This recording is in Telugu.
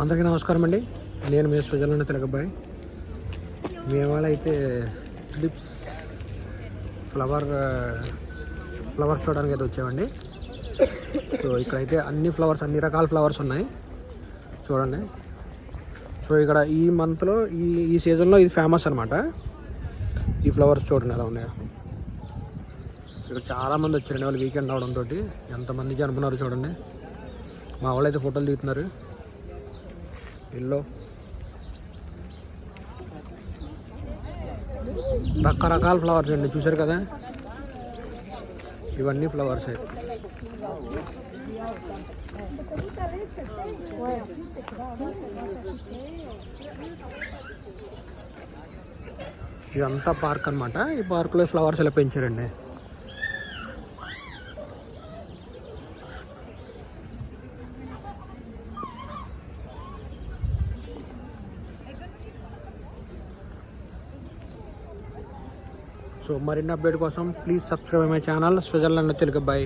అందరికీ నమస్కారం అండి. నేను మీ స్విట్జర్లాండ్ తెలుగుబాయ్. మేము అయితే టులిప్స్ ఫ్లవర్స్ చూడడానికి అయితే వచ్చామండి. సో ఇక్కడైతే అన్ని రకాల ఫ్లవర్స్ ఉన్నాయి చూడండి. సో ఇక్కడ ఈ మంత్లో ఈ సీజన్లో ఇది ఫేమస్ అనమాట. ఈ ఫ్లవర్స్ చూడండి ఎలా ఉన్నాయో. ఇక్కడ చాలామంది వచ్చారండి వాళ్ళు వీకెండ్ అవడంతో. ఎంతమంది జరుపుకున్నారు చూడండి. మా వాళ్ళు అయితే ఫోటోలు తీస్తున్నారు. ఎల్లో రకరకాల ఫ్లవర్స్ అండి, చూసారు కదా. ఇవన్నీ ఫ్లవర్స్ ఇదంతా పార్క్ అనమాట. ఈ పార్క్లో ఫ్లవర్స్ ఇలా పెంచారండి. సో మరిన్ని అప్డేట్ కోసం please subscribe my channel Switzerland తెలుగుబాయ్.